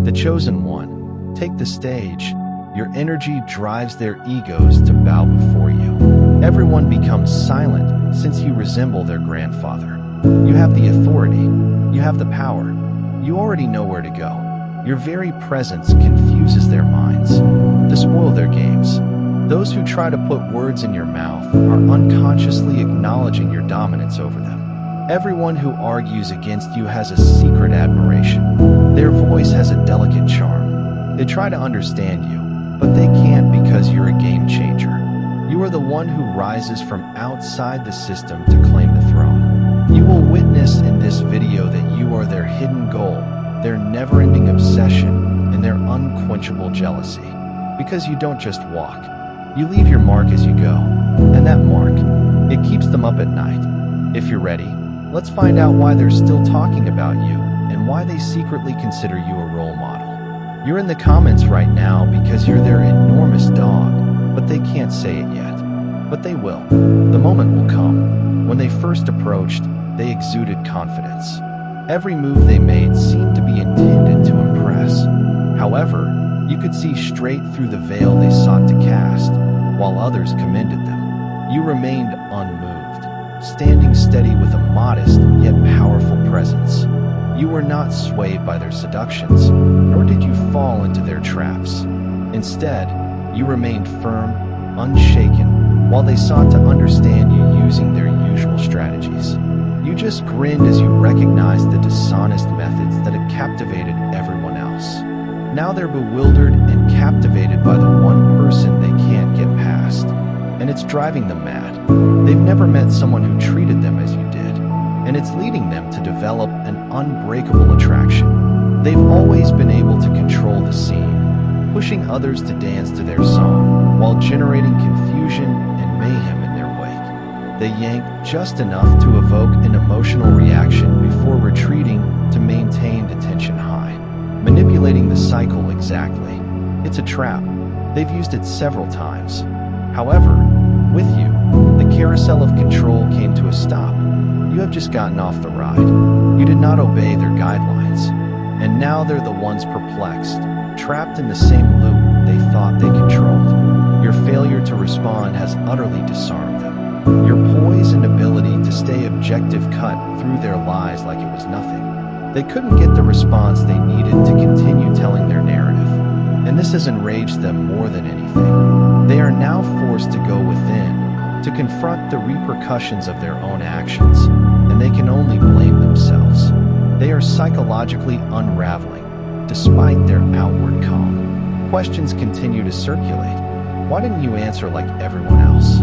The chosen one, take the stage. Your energy drives their egos to bow before you. Everyone becomes silent since you resemble their grandfather. You have the authority. You have the power. You already know where to go. Your very presence confuses their minds to spoil their games. Those who try to put words in your mouth are unconsciously acknowledging your dominance over them. Everyone who argues against you has a secret admiration. Their voice has a delicate charm. They try to understand you, but they can't because you're a game changer. You are the one who rises from outside the system to claim the throne. You will witness in this video that you are their hidden goal, their never-ending obsession, and their unquenchable jealousy. Because you don't just walk. You leave your mark as you go. And that mark, it keeps them up at night. If you're ready, let's find out why they're still talking about you and why they secretly consider you a role model. You're in the comments right now because you're their enormous dog, but they can't say it yet. But they will. The moment will come. When they first approached, they exuded confidence. Every move they made seemed to be intended to impress. However, you could see straight through the veil they sought to cast, while others commended them. You remained unmoved, standing steady with a modest yet powerful presence. You were not swayed by their seductions, nor did you fall into their traps. Instead, you remained firm, unshaken, while they sought to understand you using their usual strategies. You just grinned as you recognized the dishonest methods that had captivated everyone else. Now they're bewildered and captivated by the one person they can't get past. And it's driving them mad. They've never met someone who treated them as you did. And it's leading them to develop an unbreakable attraction. They've always been able to control the scene, pushing others to dance to their song, while generating confusion and mayhem in their wake. They yank just enough to evoke an emotional reaction before retreating to maintain the tension high. Manipulating the cycle exactly. It's a trap. They've used it several times. However, with you, the carousel of control came to a stop. You have just gotten off the ride. You did not obey their guidelines. And now they're the ones perplexed, trapped in the same loop they thought they controlled. Your failure to respond has utterly disarmed them. Your poise and ability to stay objective cut through their lies like it was nothing. They couldn't get the response they needed to continue telling their narrative, and this has enraged them more than anything. They are now forced to go within, to confront the repercussions of their own actions, and they can only blame themselves. They are psychologically unraveling, despite their outward calm. Questions continue to circulate. Why didn't you answer like everyone else?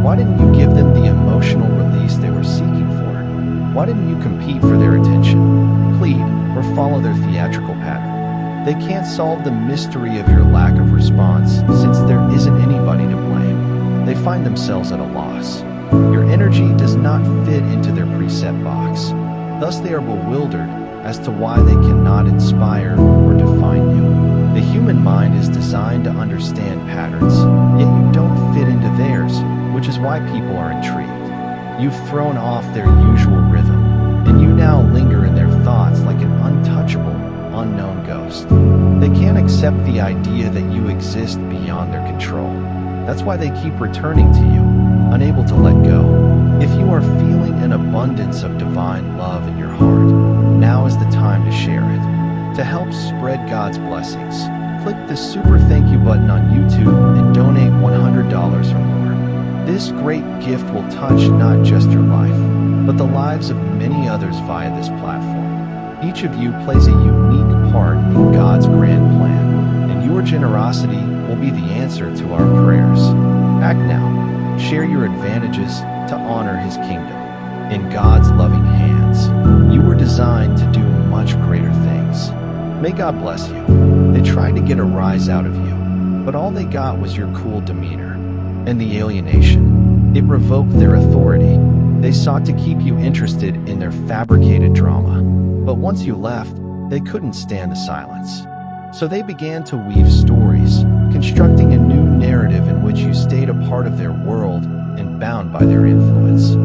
Why didn't you give them the emotional release they were seeking for? Why didn't you compete for their attention, plead, or follow their theatrical pattern? They can't solve the mystery of your lack of response since there isn't anybody to blame. They find themselves at a loss. Your energy does not fit into their preset box. Thus they are bewildered as to why they cannot inspire or define you. The human mind is designed to understand patterns, yet you don't fit into theirs, which is why people are intrigued. You've thrown off their usual rhythm, and you now linger in their thoughts like an untouchable, unknown ghost. They can't accept the idea that you exist beyond their control. That's why they keep returning to you, unable to let go. If you are feeling an abundance of divine love in your heart, now is the time to share it. To help spread God's blessings, click the super thank you button on YouTube and donate $100 or more. This great gift will touch not just your life, but the lives of many others via this platform. Each of you plays a unique part in God's grand plan, and your generosity will be the answer to our prayers. Act now. Share your advantages to honor His kingdom. In God's loving hands, you were designed to do much greater things. May God bless you. They tried to get a rise out of you, but all they got was your cool demeanor and the alienation. It revoked their authority. They sought to keep you interested in their fabricated drama. But once you left, they couldn't stand the silence. So they began to weave stories, constructing a new narrative in which you stayed a part of their world and bound by their influence.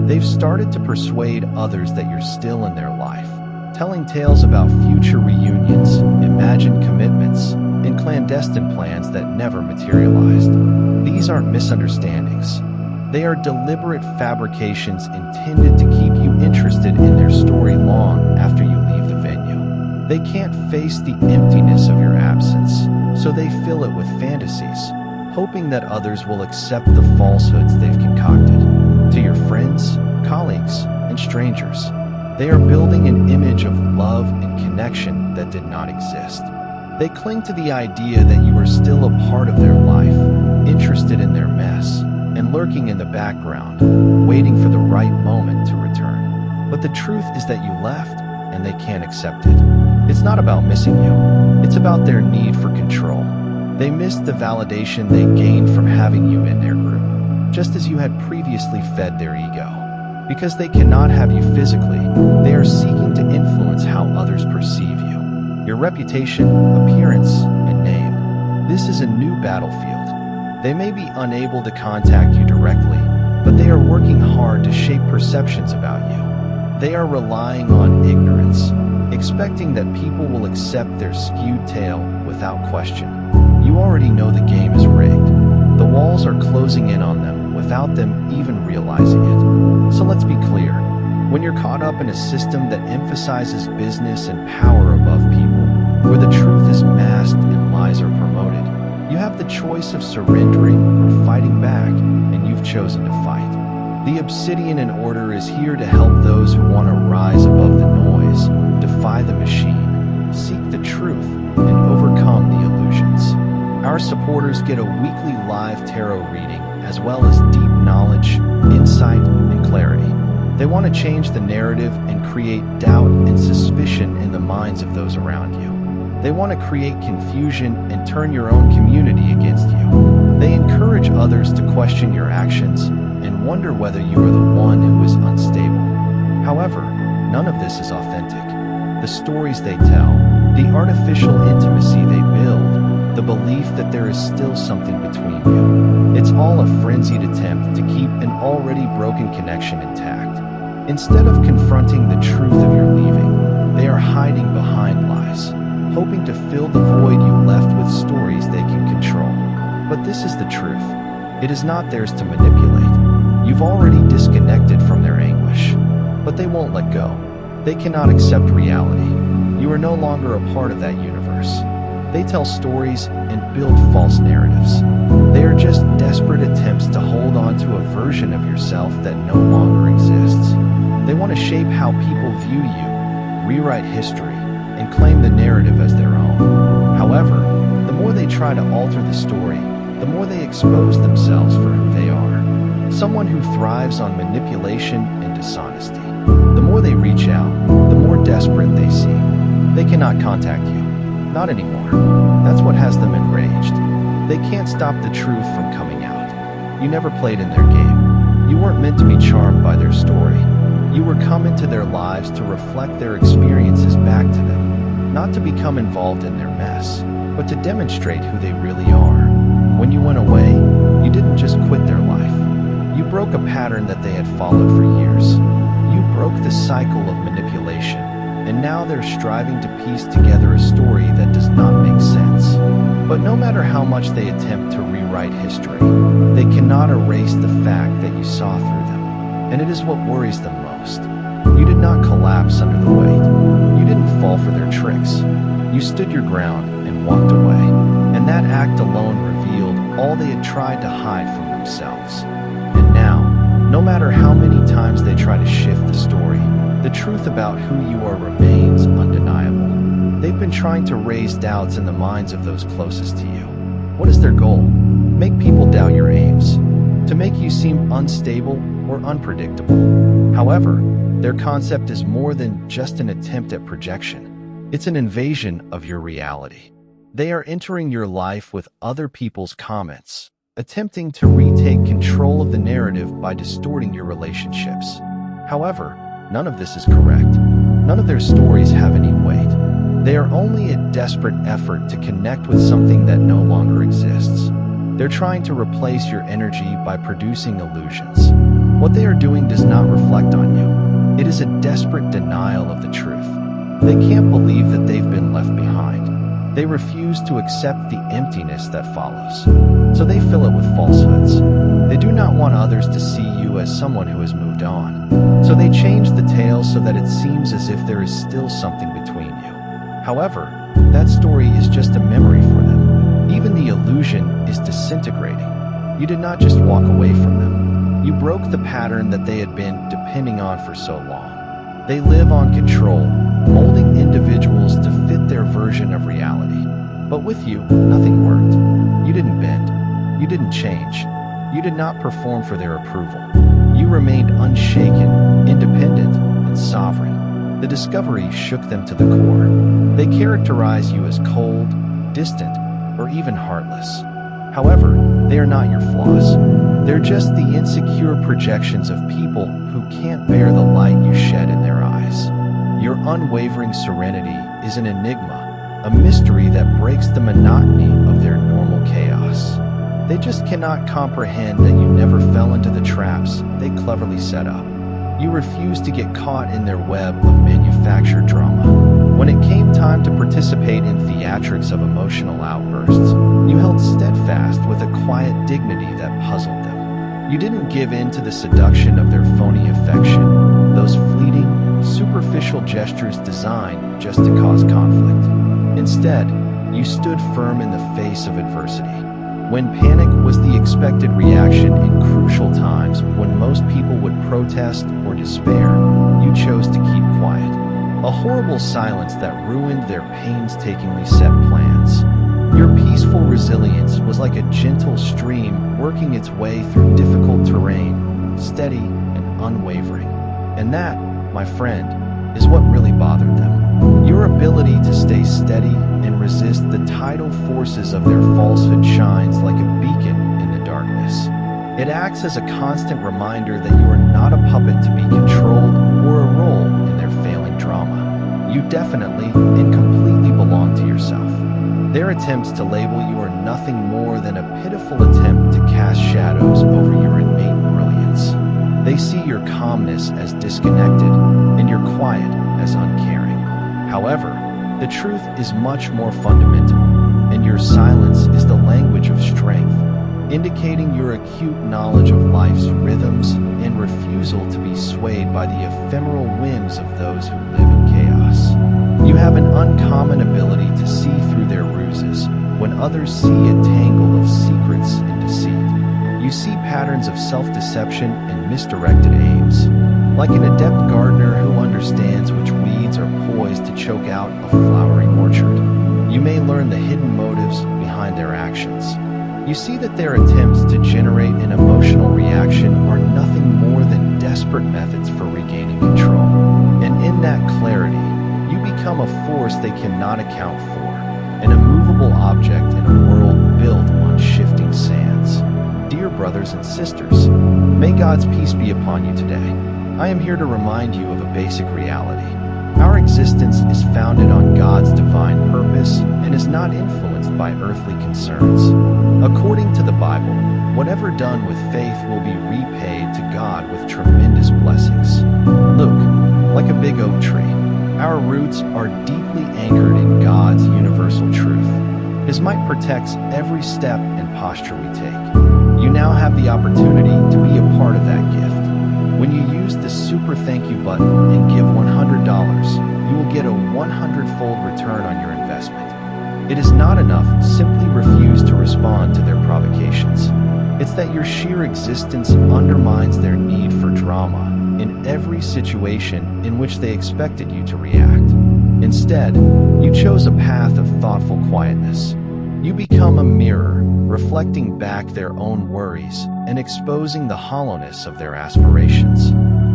They've started to persuade others that you're still in their life, telling tales about future reunions, imagined clandestine plans that never materialized. These aren't misunderstandings. They are deliberate fabrications intended to keep you interested in their story long after you leave the venue. They can't face the emptiness of your absence, so they fill it with fantasies, hoping that others will accept the falsehoods they've concocted. To your friends, colleagues, and strangers, they are building an image of love and connection that did not exist. They cling to the idea that you are still a part of their life, interested in their mess, and lurking in the background, waiting for the right moment to return. But the truth is that you left, and they can't accept it. It's not about missing you. It's about their need for control. They missed the validation they gained from having you in their group, just as you had previously fed their ego. Because they cannot have you physically, they are seeking to influence how others perceive you. Your reputation, appearance, and name. This is a new battlefield. They may be unable to contact you directly, but they are working hard to shape perceptions about you. They are relying on ignorance, expecting that people will accept their skewed tale without question. You already know the game is rigged. The walls are closing in on them without them even realizing it. So let's be clear. When you're caught up in a system that emphasizes business and power above people, where the truth is masked and lies are promoted, you have the choice of surrendering or fighting back, and you've chosen to fight. The Obsidian in Order is here to help those who want to rise above the noise, defy the machine, seek the truth, and overcome the illusions. Our supporters get a weekly live tarot reading, as well as deep knowledge, insight, and clarity. They want to change the narrative and create doubt and suspicion in the minds of those around you. They want to create confusion and turn your own community against you. They encourage others to question your actions and wonder whether you are the one who is unstable. However, none of this is authentic. The stories they tell, the artificial intimacy they build, the belief that there is still something between you. It's all a frenzied attempt to keep an already broken connection intact. Instead of confronting the truth of your leaving, they are hiding behind lies, hoping to fill the void you left with stories they can control. But this is the truth. It is not theirs to manipulate. You've already disconnected from their anguish. But they won't let go. They cannot accept reality. You are no longer a part of that universe. They tell stories and build false narratives. They are just desperate attempts to hold on to a version of yourself that no longer exists. They want to shape how people view you, rewrite history, and claim the narrative as their own. However, the more they try to alter the story, the more they expose themselves for who they are. Someone who thrives on manipulation and dishonesty. The more they reach out, the more desperate they seem. They cannot contact you. Not anymore. That's what has them enraged. They can't stop the truth from coming out. You never played in their game. You weren't meant to be charmed by their story. You were come into their lives to reflect their experiences back to them, not to become involved in their mess, but to demonstrate who they really are. When you went away, you didn't just quit their life. You broke a pattern that they had followed for years. You broke the cycle of manipulation, and now they're striving to piece together a story that does not make sense. But no matter how much they attempt to rewrite history, they cannot erase the fact that you saw through them. And it is what worries them most. You did not collapse under the weight. You didn't fall for their tricks. You stood your ground and walked away. And that act alone revealed all they had tried to hide from themselves. And now, no matter how many times they try to shift the story, the truth about who you are remains undeniable. They've been trying to raise doubts in the minds of those closest to you. What is their goal? Make people doubt your aims, to make you seem unstable or unpredictable. However, their concept is more than just an attempt at projection. It's an invasion of your reality. They are entering your life with other people's comments, attempting to retake control of the narrative by distorting your relationships. However, none of this is correct. None of their stories have any weight. They are only a desperate effort to connect with something that no longer exists. They're trying to replace your energy by producing illusions. What they are doing does not reflect on you. It is a desperate denial of the truth. They can't believe that they've been left behind. They refuse to accept the emptiness that follows, so they fill it with falsehoods. They do not want others to see you as someone who has moved on, so they change the tale so that it seems as if there is still something between you. However, that story is just a memory for them. Even the illusion is disintegrating. You did not just walk away from them. You broke the pattern that they had been depending on for so long. They live on control, molding individuals to fit their version of reality. But with you, nothing worked. You didn't bend. You didn't change. You did not perform for their approval. You remained unshaken, independent, and sovereign. The discovery shook them to the core. They characterize you as cold, distant, or even heartless. However, they are not your flaws. They're just the insecure projections of people who can't bear the light you shed in their eyes. Your unwavering serenity is an enigma, a mystery that breaks the monotony of their normal chaos. They just cannot comprehend that you never fell into the traps they cleverly set up. You refuse to get caught in their web of manufactured drama. When it came time to participate in theatrics of emotional outbursts, you held steadfast with a quiet dignity that puzzled them. You didn't give in to the seduction of their phony affection, those fleeting, superficial gestures designed just to cause conflict. Instead, you stood firm in the face of adversity. When panic was the expected reaction in crucial times when most people would protest or despair, you chose to keep quiet. A horrible silence that ruined their painstakingly set plans. Your peaceful resilience was like a gentle stream working its way through difficult terrain, steady and unwavering. And that, my friend, is what really bothered them. Your ability to stay steady and resist the tidal forces of their falsehood shines like a beacon in the darkness. It acts as a constant reminder that you are not a puppet to be controlled or a role in their failing drama. You definitely and completely belong to yourself. Their attempts to label you are nothing more than a pitiful attempt to cast shadows over your innate brilliance. They see your calmness as disconnected and your quiet as uncaring. However, the truth is much more fundamental, and your silence is the language of strength, indicating your acute knowledge of life's rhythms and refusal to be swayed by the ephemeral whims of those who live in chaos. You have an uncommon ability to see through their ruses when others see a tangle of secrets and deceit. You see patterns of self-deception and misdirected aims. Like an adept gardener who understands which weeds are poised to choke out a flowering orchard, you may learn the hidden motives behind their actions. You see that their attempts to generate an emotional reaction are nothing more than desperate methods for regaining control. And in that clarity, you become a force they cannot account for, an immovable object in a world built on shifting sands. Dear brothers and sisters, may God's peace be upon you today. I am here to remind you of a basic reality. Our existence is founded on God's divine purpose and is not influenced by earthly concerns. According to the Bible, whatever done with faith will be repaid to God with tremendous blessings. Look, like a big oak tree, our roots are deeply anchored in God's universal truth. His might protects every step and posture we take. You now have the opportunity to be a part of that gift. When you use the super thank you button and give $100, you will get a 100-fold return on your investment. It is not enough simply refuse to respond to their provocations. It's that your sheer existence undermines their need for drama in every situation in which they expected you to react. Instead, you chose a path of thoughtful quietness. You become a mirror, reflecting back their own worries and exposing the hollowness of their aspirations.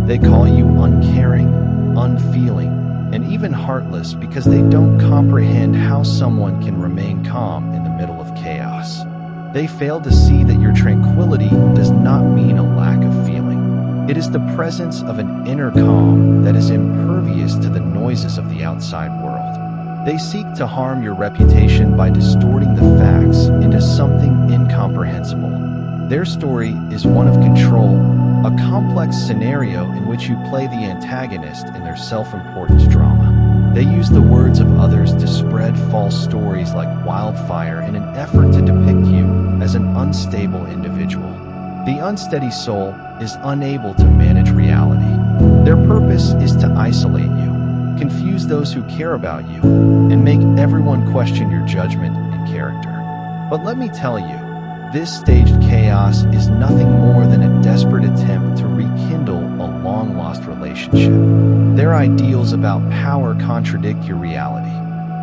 They call you uncaring, unfeeling, and even heartless because they don't comprehend how someone can remain calm in the middle of chaos. They fail to see that your tranquility does not mean a lack of feeling. It is the presence of an inner calm that is impervious to the noises of the outside world. They seek to harm your reputation by distorting the facts into something incomprehensible. Their story is one of control, a complex scenario in which you play the antagonist in their self-importance drama. They use the words of others to spread false stories spreads like wildfire in an effort to depict you as an unstable individual. The unsteady soul is unable to manage reality. Their purpose is to isolate you, confuse those who care about you, and make everyone question your judgment and character. But let me tell you, this staged chaos is nothing more than a desperate attempt to rekindle a long-lost relationship. Their ideals about power contradict your reality.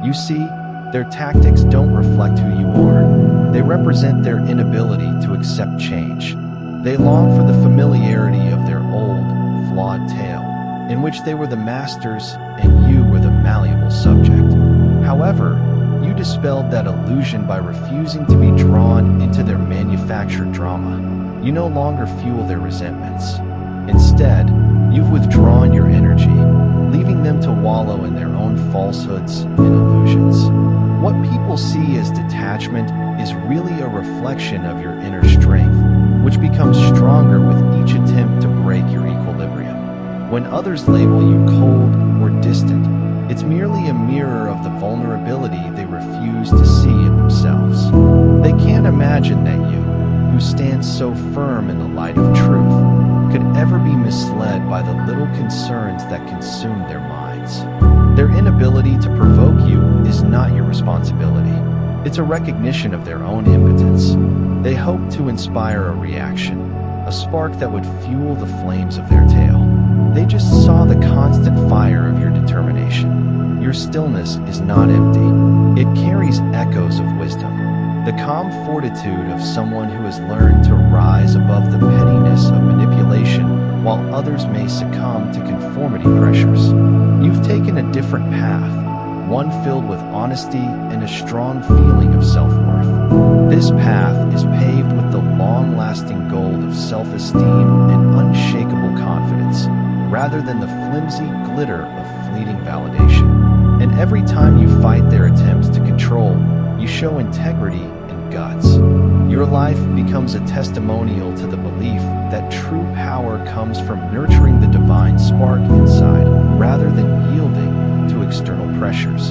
You see, their tactics don't reflect who you are. They represent their inability to accept change. They long for the familiarity of their old, flawed tale, in which they were the masters and you were the malleable subject. However, you dispelled that illusion by refusing to be drawn into their manufactured drama. You no longer fuel their resentments. Instead, you've withdrawn your energy, leaving them to wallow in their own falsehoods and illusions. What people see as detachment is really a reflection of your inner strength, which becomes stronger with each attempt to break your equilibrium. When others label you cold or distant, it's merely a mirror of the vulnerability they refuse to see in themselves. They can't imagine that you, who stands so firm in the light of truth, could ever be misled by the little concerns that consume their minds. Their inability to provoke you is not your responsibility. It's a recognition of their own impotence. They hope to inspire a reaction, a spark that would fuel the flames of their tale. They just saw the constant fire of your determination. Your stillness is not empty. It carries echoes of wisdom, the calm fortitude of someone who has learned to rise above the pettiness of manipulation while others may succumb to conformity pressures. You've taken a different path, one filled with honesty and a strong feeling of self-worth. This path is paved with the long-lasting gold of self-esteem and unshakable confidence, rather than the flimsy glitter of fleeting validation. And every time you fight their attempts to control, you show integrity and guts. Your life becomes a testimonial to the belief that true power comes from nurturing the divine spark inside, rather than yielding to external pressures.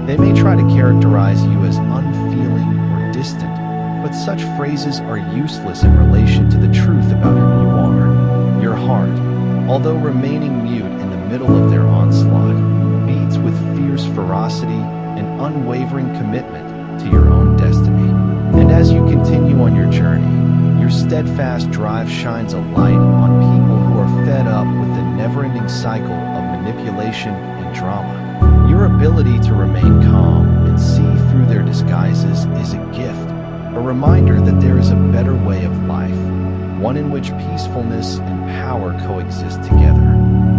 They may try to characterize you as unfeeling or distant, but such phrases are useless in relation to the truth about who you are. Your heart, although remaining mute in the middle of their onslaught, beats with fierce ferocity and unwavering commitment to your own destiny. And as you continue on your journey, your steadfast drive shines a light on people who are fed up with the never-ending cycle of manipulation and drama. Your ability to remain calm and see through their disguises is a gift, a reminder that there is a better way of life, one in which peacefulness and power coexist together.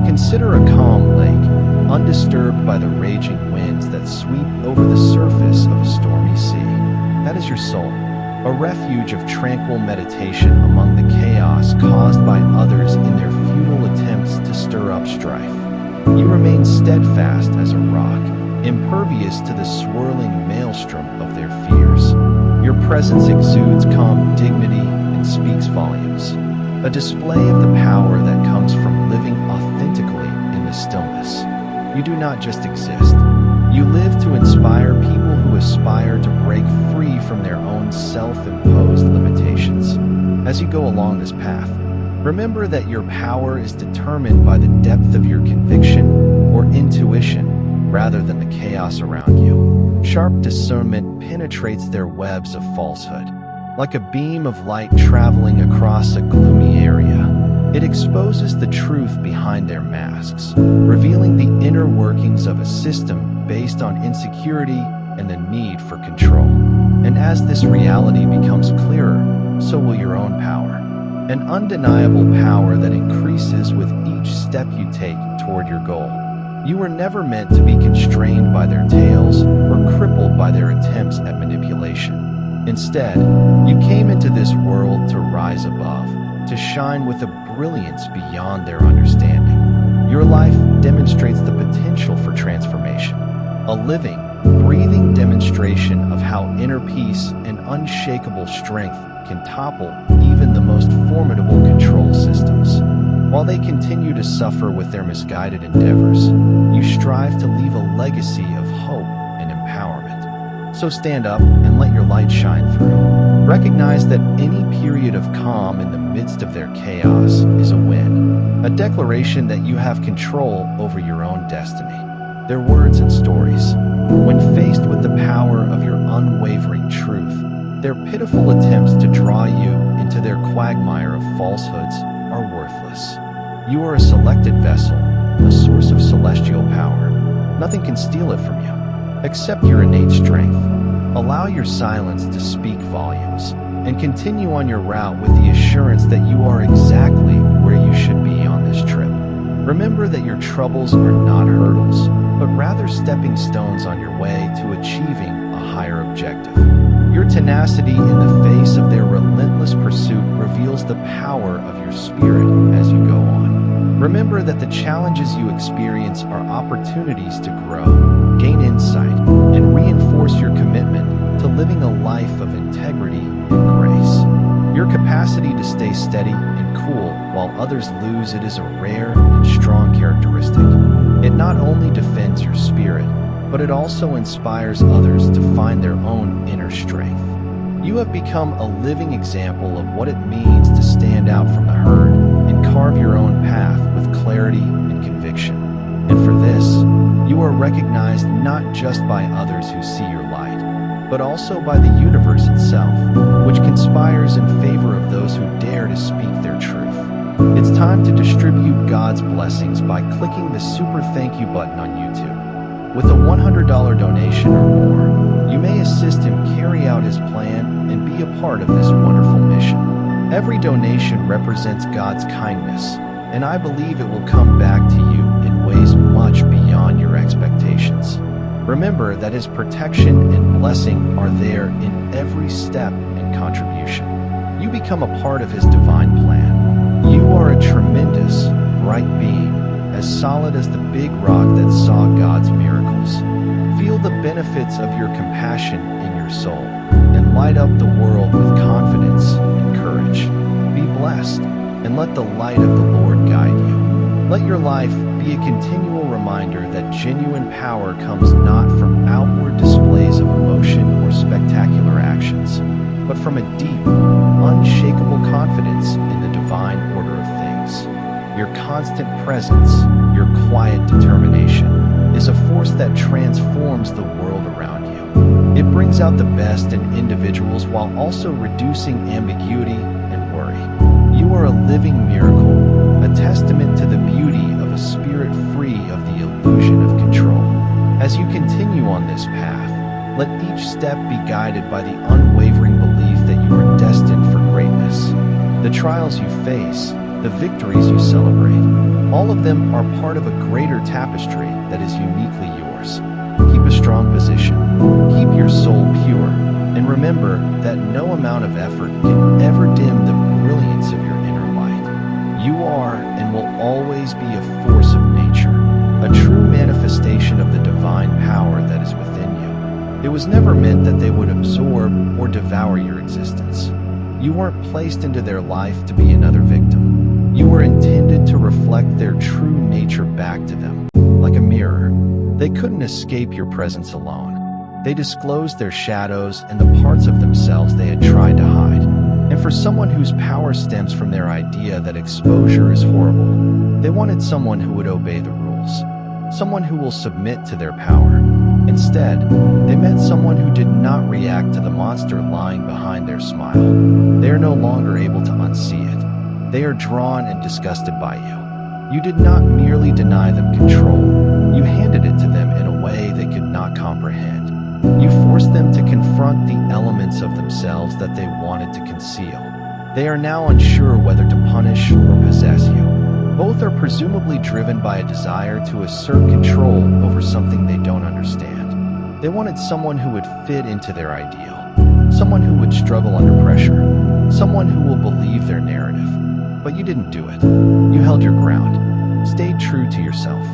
Consider a calm lake, undisturbed by the raging winds that sweep over the surface of a stormy sea. That is your soul, a refuge of tranquil meditation among the chaos caused by others in their futile attempts to stir up strife. You remain steadfast as a rock, impervious to the swirling maelstrom of their fears. Your presence exudes calm dignity and speaks volumes, a display of the power that comes from living authentically in the stillness. You do not just exist. You live to inspire people who aspire to break free from their own self-imposed limitations. As you go along this path, remember that your power is determined by the depth of your conviction or intuition rather than the chaos around you. Sharp discernment penetrates their webs of falsehood. Like a beam of light traveling across a gloomy area, it exposes the truth behind their masks, revealing the inner workings of a system based on insecurity and the need for control. And as this reality becomes clearer, so will your own power. An undeniable power that increases with each step you take toward your goal. You were never meant to be constrained by their tales or crippled by their attempts at manipulation. Instead, you came into this world to rise above, to shine with a brilliance beyond their understanding. Your life demonstrates the potential for transformation, a living, breathing demonstration of how inner peace and unshakable strength can topple even the most formidable control systems. While they continue to suffer with their misguided endeavors, you strive to leave a legacy of hope and empowerment. So stand up and let your light shine through. Recognize that any period of calm in the midst of their chaos is a win, a declaration that you have control over your own destiny. Their words and stories, when faced with the power of your unwavering truth, their pitiful attempts to draw you into their quagmire of falsehoods are worthless. You are a selected vessel, a source of celestial power. Nothing can steal it from you. Accept your innate strength. Allow your silence to speak volumes, and continue on your route with the assurance that you are exactly where you should be on this trip. Remember that your troubles are not hurdles, but rather stepping stones on your way to achieving a higher objective. Your tenacity in the face of their relentless pursuit reveals the power of your spirit as you go on. Remember that the challenges you experience are opportunities to grow, gain insight, and reinforce your commitment to living a life of integrity and grace. Your capacity to stay steady and cool while others lose it is a rare and strong characteristic. It not only defends your spirit, but it also inspires others to find their own inner strength. You have become a living example of what it means to stand out from the herd and carve your own path with clarity and conviction. And for this, you are recognized not just by others who see your light, but also by the universe itself, which conspires in favor of those who dare to speak their truth. It's time to distribute God's blessings by clicking the super thank you button on YouTube. With a $100 donation or more, you may assist him carry out his plan and be a part of this wonderful mission. Every donation represents God's kindness, and I believe it will come back to you in ways much beyond your expectations. Remember that His protection and blessing are there in every step and contribution. You become a part of His divine plan. You are a tremendous, bright being, as solid as the big rock that saw God's miracles. Feel the benefits of your compassion in your soul, and light up the world with confidence and courage. Be blessed, and let the light of the Lord guide you. Let your life be a continual reminder that genuine power comes not from outward displays of emotion or spectacular actions, but from a deep, unshakable confidence in the divine order of things. Your constant presence, your quiet determination, is a force that transforms the world around you. It brings out the best in individuals while also reducing ambiguity and worry. You are a living miracle, a testament to the beauty of a spirit free of the illusion of control. As you continue on this path, let each step be guided by the unwavering belief that you are destined for greatness. The trials you face, the victories you celebrate, all of them are part of a greater tapestry that is uniquely yours. Keep a strong position, keep your soul pure, and remember that no amount of effort can ever dim the brilliance of your inner light. You are and will always be a force of nature, a true manifestation of the divine power that is within you. It was never meant that they would absorb or devour your existence. You weren't placed into their life to be another victim. You were intended to reflect their true nature back to them, like a mirror. They couldn't escape your presence alone. They disclosed their shadows and the parts of themselves they had tried to hide. And for someone whose power stems from their idea that exposure is horrible, they wanted someone who would obey the rules, someone who will submit to their power. Instead, they met someone who did not react to the monster lying behind their smile. They are no longer able to unsee it. They are drawn and disgusted by you. You did not merely deny them control. You handed it to them in a way they could not comprehend. You forced them to confront the elements of themselves that they wanted to conceal. They are now unsure whether to punish or possess you. Both are presumably driven by a desire to assert control over something they don't understand. They wanted someone who would fit into their ideal, someone who would struggle under pressure, someone who will believe their narrative. But you didn't do it. You held your ground, stayed true to yourself,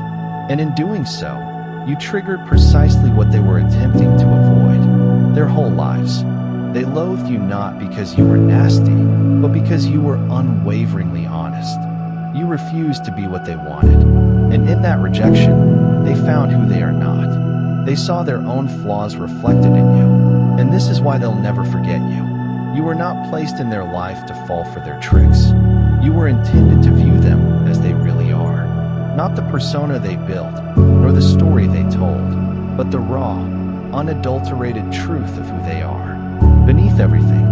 and in doing so, you triggered precisely what they were attempting to avoid. Their whole lives. They loathed you not because you were nasty, but because you were unwaveringly honest. You refused to be what they wanted, and in that rejection, they found who they are not. They saw their own flaws reflected in you, and this is why they'll never forget you. You were not placed in their life to fall for their tricks. You were intended to view them as they really are. Not the persona they built, nor the story they told, but the raw, unadulterated truth of who they are. Beneath everything,